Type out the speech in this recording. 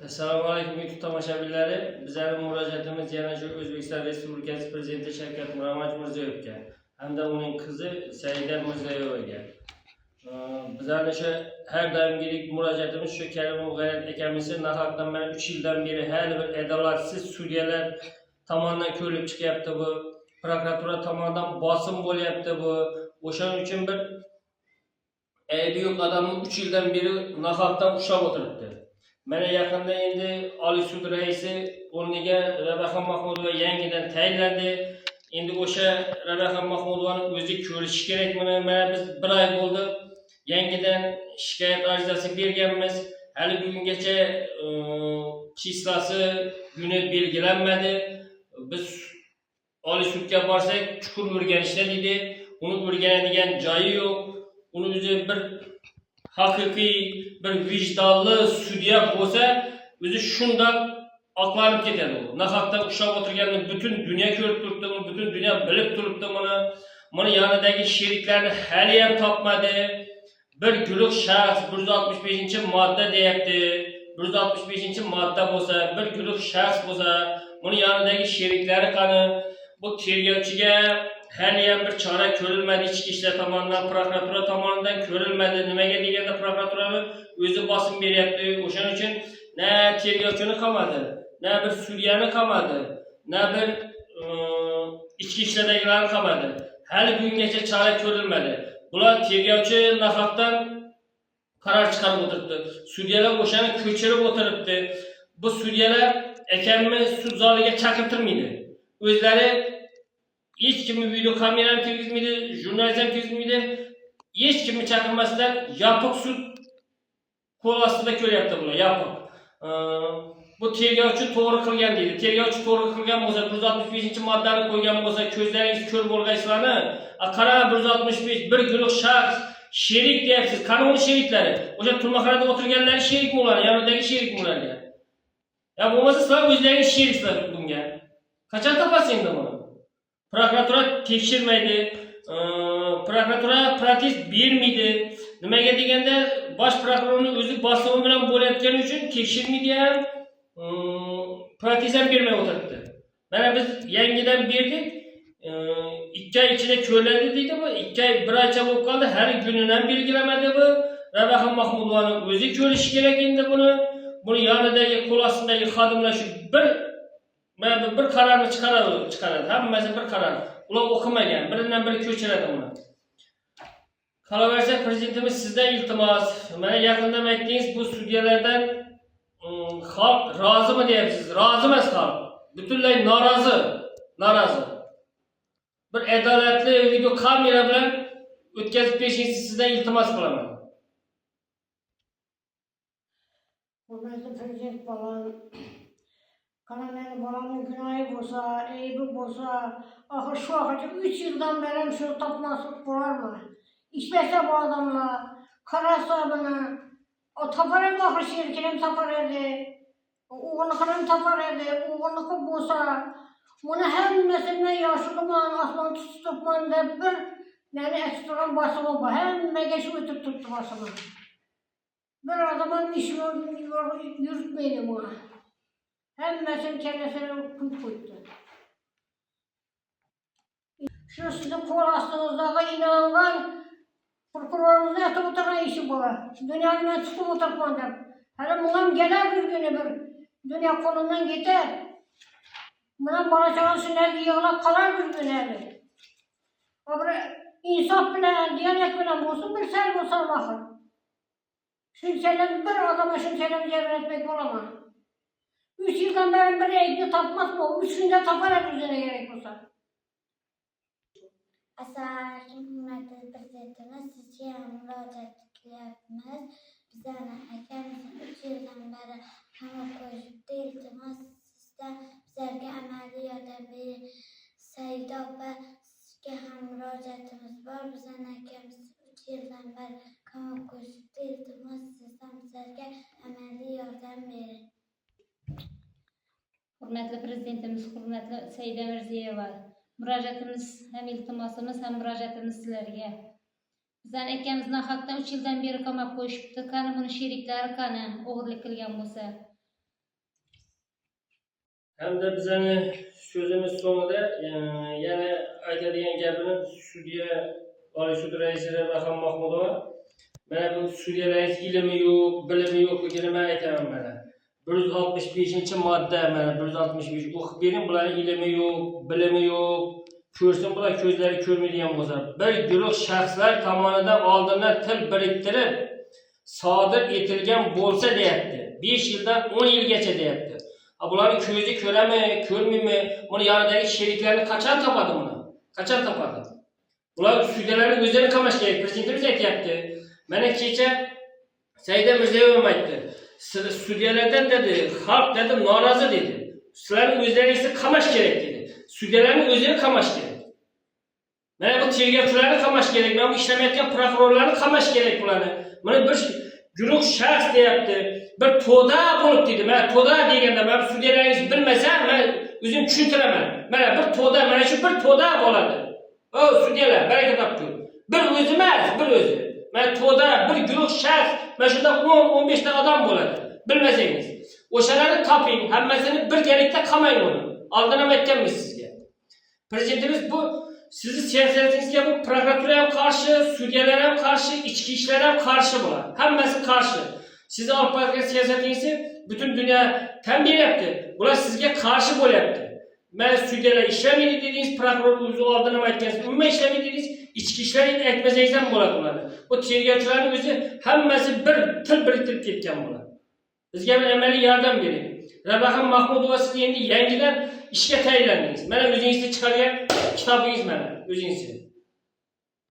Assalomu alaykum YouTube tomoshabinlari. Bizning murojaatimiz yana shu O'zbekiston Respublikasi Prezidenti Shavkat Mirziyoyevga hamda uning qizi Saida Mirziyoyevaga. Bizning shu har doimgidek murojaatimiz shu Karimov G'ayrat akamizni nahotdan mana 3 yildan beri har bir adolatsiz sudyalar tomonidan ko'rilib chiqyapti bu. Prokuratura tomonidan bosim bo'lyapti bu. O'shaning uchun bir aybi yo'q odamni 3 yildan beri nahotdan ushlab o'tiribdi. Mana yaqinda endi Oliy sud raisi o'rniga Rabaxon Mahmudova yangidan tayinlandi. Endi o'sha Rabaxon Mahmudovani o'zi ko'rish kerak. Mana biz 1 oy bo'ldi. Yangidan shikoyat arizasi berganmiz. Hali bugungacha chislasi kuni belgilanmadi. Biz Oliy sudga borsak, chuqur o'rganishda dedi. Uni o'rganadigan joyi yo'q. Uni o'zi bir haqiqiy bir vijdonli sudya bo'lsa, o'zi shundan oqlanib ketadi. Nahotdan ushlab o'tirganini butun dunyo ko'rib turibdi, butun dunyo bilib turibdi buni. Mana yonidagi sheriklarni hali ham topmadi. Bir guruh shaxs 165-modda deyapti. 165-modda bo'lsa, bir guruh shaxs bo'lsa, buni yonidagi sheriklari qani? Bu tergovchiga hali ham bir chora ko'rilmadi, ichki ishlar tomonidan, prokuratura tomonidan ko'rilmadi. Nimaga deganda prokuraturani o'zi bosim beryapti. O'shaning uchun na tergovchini qamadi, na bir sudyani qamadi, na bir ichki ishlardagilarni qamadi. Hali bugungacha chora ko'rilmadi. Bular tergovchi nahotdan qaror chiqarib o'tiribdi. Sudyalar o'shani ko'chirib o'tiribdi. Bu sudyalar akamni sud zaliga chaqirtirmaydi. O'zlari hech kimni video kamerani kirgizmaydi, jurnalist ham kirgizmaydi. Hech kimni chaqirmasdan yopiq sud qo'l ostida ko'ryapti bular, yopiq. Bu tergovchi to'g'ri qilgan deydi. Tergovchi to'g'ri qilgan bo'lsa, 165-moddani qo'ygan bo'lsa, ko'zlaringiz ko'r bo'lgaysizlarni, qara 165 bir guruh shaxs sherik deyapsiz. Qani uning sheriklari? O'sha turmaxonada o'tirganlar sherikmi ular? Yonidagi sherikmi ularga? Ya bo'lmasa sizlar o'zlaringiz sheriksizlar bunga. Qachon topasiz endi buni? Prokuratura tekshirmaydi, prokuratura protest bermaydi. Nimaga deganda bosh prokurorning o'zi bosimi bilan bo'layotgani uchun tekshirmaydi ham, protest ham bermay o'tiribdi. Mana biz yangidan berdik, 2 oy ichida ko'riladi deydi bu. 2 oy 1 oycha bo'lib qoldi, hali kunini ham belgilamadi bu. Rabaxon Mahmudovani o'zi ko'rishi kerak endi buni. Buni yonidagi qo'l ostidagi xodimlar shu bir qarorni chiqaradi. Hammasi bir qaror. Ular o'qimagan, biridan biri ko'chiradi uni. Qolaversa prezidentimiz sizdan iltimos, mana yaqinda aytdingiz bu sudyalardan xalq rozimi deyapsiz. Rozi emas xalq. Butunlay norozi. Bir adolatli video kamera bilan o'tkazib berishingizni sizdan iltimos qilaman. Hurmatli prezident bolam, qana meni bolamning gunohi bo'lsa, aybi bo'lsa, axir shu vaqtga 3 yildan beri shu topmaslik bo'larmi? İşmese bu adamlar, karasa bana, o tapar edi, axir şerikini tapar edi, oğulluğunu tapar edi, oğulluğu bulsa, bunu hemmesinden yaşlıman, asman tutman deyip bir, yani ekstrem basımı bu, hemme geçip ötüp tuttu basımı. Bir adamın işini yürütmeydi buna. Hemmesinin kendisine kuyut koydu. Şu sizin kol astığınızda inanılan, prokurorunuzun yatıp oturan işi bu. Dünyanın ben tutup oturtmadım. Hele bundan gelir bir günü bir. Dünya kolundan gider. Bundan bana çalışın her yığılak kalar bir gün hele. O bir insaf bile, diyanet bile olsun bir ser olsa bakın. Şünçelen bir adama şünçelen cevretmek olamaz. 3 yıldan beri bir evde tapmaz mı? 3 günde tapar üzerine gerek olsa. Hurmatli prezidentimiz, sizga murojaat qilyapmiz. Bizlarni akamizning 3 yildan beri qamab qo'yishibdi. Iltimos sizdan bizlarga amaliy yordam bering. Saida opa, sizga ham murojaatimiz bor. Bizlarni akamiz 3 yildan beri qamab qo'yishibdi. Iltimos sizdan bizlarga amaliy yordam bering. Hurmatli prezidentimiz, hurmatli Saida Mirziyoyeva, murojaatimiz ham iltimosimiz ham murojaatimiz sizlarga. Bizdan akamiz nahotdan 3 yildan beri qamab qo'yishibdi. Qani buni sheriklari qani o'g'irlik qilgan bo'lsa? Hamda bizani so'zimiz so'ngida yana aytadigan gapini sudya Oliy sud raisi Rahim Mahmudova mana bu sudyalarning ilmi yo'q, bilimi yo'qligini men aytaman mana. 165-modda mana 165 o'qib bering, bularning ilmi yo'q, bilimi yo'q. Ko'rsin bular ko'zlari ko'rmaydigan bo'lsa, bir guruh shaxslar tomonidan oldindan til biriktirib sodir etilgan bo'lsa deyapti. 5 yildan 10 yilgacha deyapti. Bularning ko'zi ko'rami, ko'rmaymi? Buni yonidagi sheriklarni qachon topadi buni? Qachon topadi? Bular sudyalarning o'zlarini qamash kerak. Prezidentimiz aytayapti. Mana kecha Saida Mirziyoyev aytdi. Siz sudyalardan dedi, xalq dedi, norozi dedi. Sizlarning o'zlaringizni qamash kerak dedi. Sudyalarning o'zini qamash kerak. Mana bu tergovchilarni qamash kerak. Mana bu ishlamayotgan prokurorlarni qamash kerak bularni. Mana bir guruh shaxs deyapti. Bir to'da bo'lib dedi. Mana to'da deganda men sudyalaringiz bilmasa, men o'zim tushuntiraman. Mana bir to'da, mana shu bir to'da bo'ladi. O sudyalar, baraka topdi. Bir o'zi emas, bir o'zi. Mana to'da bir guruh shaxs, mana shunda 10-15 ta odam bo'ladi. Bilmasangiz, o'shalarni toping, hammasini birgalikda qamang uni. Oldin ham aytganmiz sizga. Prezidentimiz bu sizni siyosatingizga bu prokuratura ham qarshi, sudyalar ham qarshi, ichki ishlar ham qarshi bo'ladi. Hammasi qarshi. Sizni olib borgan siyosatingizni butun dunyo tan beryapti. Bular sizga qarshi bo'lyapti. Men sudyalar ishlamaydi dedingiz, prokuror o'zi oldin ham aytgansiz, umuman ishlamaydi dedingiz, ichki ishlar aytmasangiz ham bo'ladi ularni. Bu tergovchilarning o'zi hammasi bir til biriktirib ketgan bo'ladi. Bizga bir amaliy yordam bering. Rahim Mahmudova siz endi yangidan ishga tayinlandingiz. Mana o'zingizni chiqargan kitobingiz mana, o'zingizni.